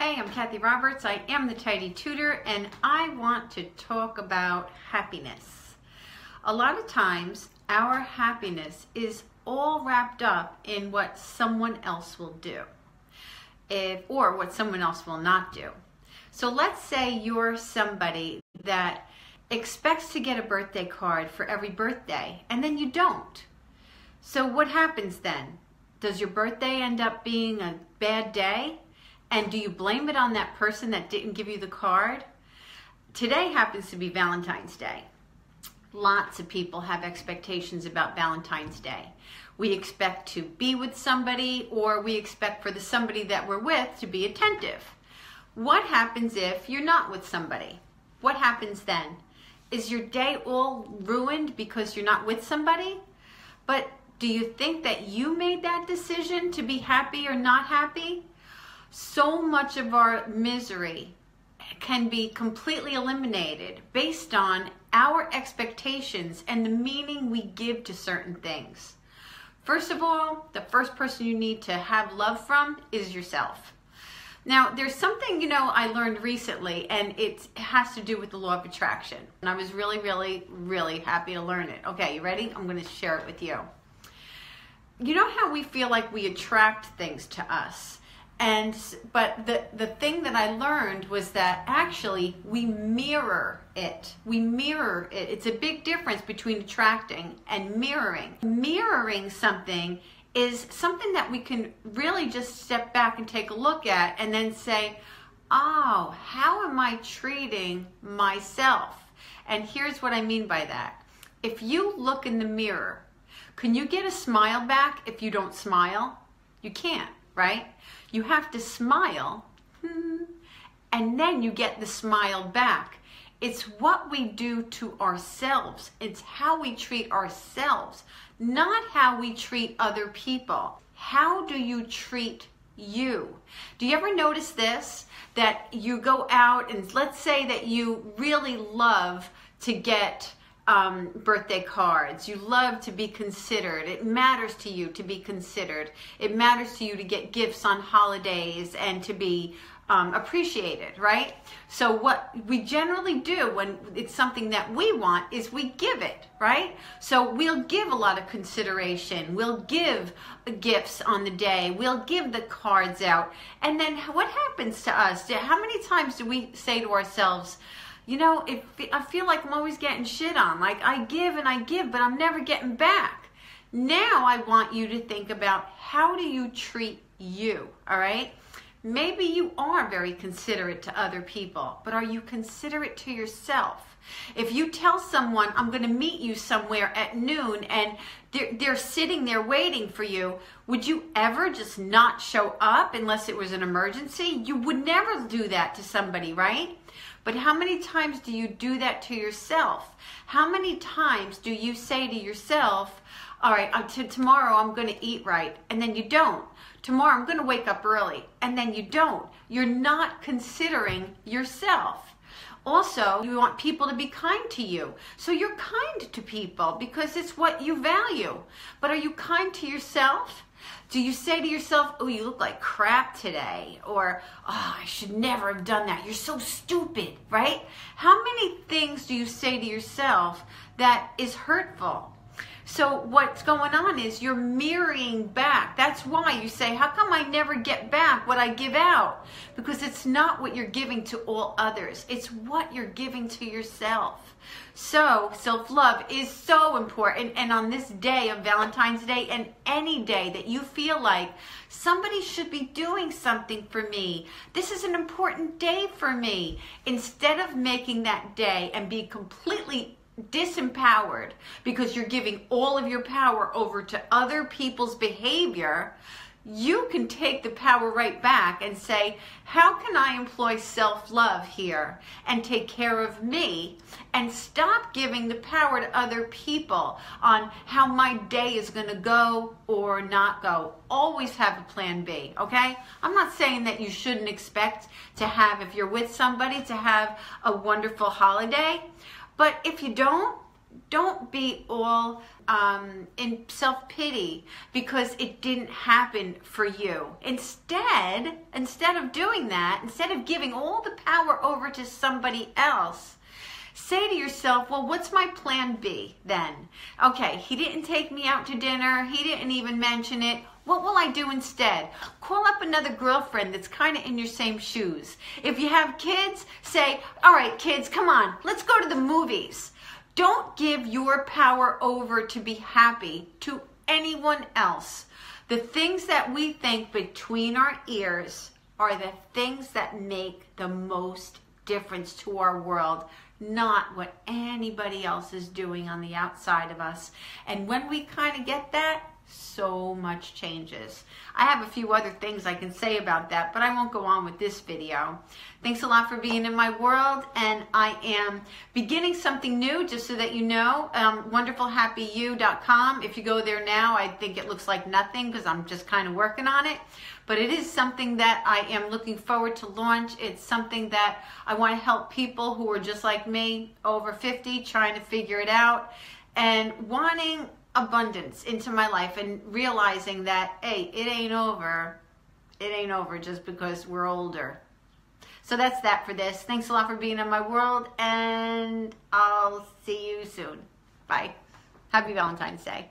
Hey, I'm Kathy Roberts. I am the Tidy Tutor, and I want to talk about happiness. A lot of times, our happiness is all wrapped up in what someone else will do, or what someone else will not do. So let's say you're somebody that expects to get a birthday card for every birthday, and then you don't. So what happens then? Does your birthday end up being a bad day? And do you blame it on that person that didn't give you the card? Today happens to be Valentine's Day. Lots of people have expectations about Valentine's Day. We expect to be with somebody, or we expect for the somebody that we're with to be attentive. What happens if you're not with somebody? What happens then? Is your day all ruined because you're not with somebody? But do you think that you made that decision to be happy or not happy? So much of our misery can be completely eliminated based on our expectations and the meaning we give to certain things. First of all, the first person you need to have love from is yourself. Now, there's something, I learned recently, and it has to do with the law of attraction. And I was really happy to learn it. Okay, you ready? I'm going to share it with you. You know how we feel like we attract things to us? But the thing that I learned was that actually we mirror it. We mirror it. It's a big difference between attracting and mirroring. Mirroring something is something that we can really just step back and take a look at and then say, oh, how am I treating myself? And here's what I mean by that. If you look in the mirror, can you get a smile back if you don't smile? You can't, right? You have to smile, and then you get the smile back. It's what we do to ourselves. It's how we treat ourselves, not how we treat other people. How do you treat you? Do you ever notice this? That you go out and let's say that you really love to get birthday cards. You love to be considered. It matters to you to be considered. It matters to you to get gifts on holidays and to be appreciated, right? So what we generally do when it's something that we want is we give it, right? So we'll give a lot of consideration. We'll give gifts on the day. We'll give the cards out. And then what happens to us? How many times do we say to ourselves, I feel like I'm always getting shit on. Like I give and I give, but I'm never getting back. Now I want you to think about how do you treat you, all right? Maybe you are very considerate to other people, but are you considerate to yourself? If you tell someone, I'm going to meet you somewhere at noon and they're sitting there waiting for you, would you ever just not show up unless it was an emergency? You would never do that to somebody, right? But how many times do you do that to yourself? How many times do you say to yourself, all right, tomorrow I'm going to eat right, and then you don't. Tomorrow I'm going to wake up early, and then you don't. You're not considering yourself. Also, you want people to be kind to you. So you're kind to people because it's what you value. But are you kind to yourself? Do you say to yourself, oh, you look like crap today? Or, oh, I should never have done that. You're so stupid, right? How many things do you say to yourself that is hurtful? So what's going on is you're mirroring back. That's why you say, how come I never get back what I give out? Because it's not what you're giving to all others. It's what you're giving to yourself. So self-love is so important. And on this day of Valentine's Day and any day that you feel like somebody should be doing something for me, this is an important day for me. Instead of making that day and be completely disempowered because you're giving all of your power over to other people's behavior, you can take the power right back and say, how can I employ self-love here and take care of me and stop giving the power to other people on how my day is going to go or not go. Always have a plan B, okay? I'm not saying that you shouldn't expect to have, if you're with somebody, to have a wonderful holiday. But if you don't, don't be all in self-pity because it didn't happen for you. Instead of doing that, instead of giving all the power over to somebody else, say to yourself, well, what's my plan B then? Okay, he didn't take me out to dinner. He didn't even mention it. What will I do instead? Call up another girlfriend that's kind of in your same shoes. If you have kids, say, all right, kids, come on, let's go to the movies. Don't give your power over to be happy to anyone else. The things that we think between our ears are the things that make the most difference to our world, not what anybody else is doing on the outside of us. And when we kind of get that, so much changes. I have a few other things I can say about that, but I won't go on with this video. Thanks a lot for being in my world, and I am beginning something new, just so that you know, wonderfulhappyu.com. If you go there now, I think it looks like nothing because I'm just kind of working on it, but it is something that I am looking forward to launch. It's something that I want to help people who are just like me, over 50, trying to figure it out and wanting abundance into my life, and realizing that, hey, it ain't over just because we're older. So that's that for this. Thanks a lot for being in my world, and I'll see you soon. Bye. Happy Valentine's Day.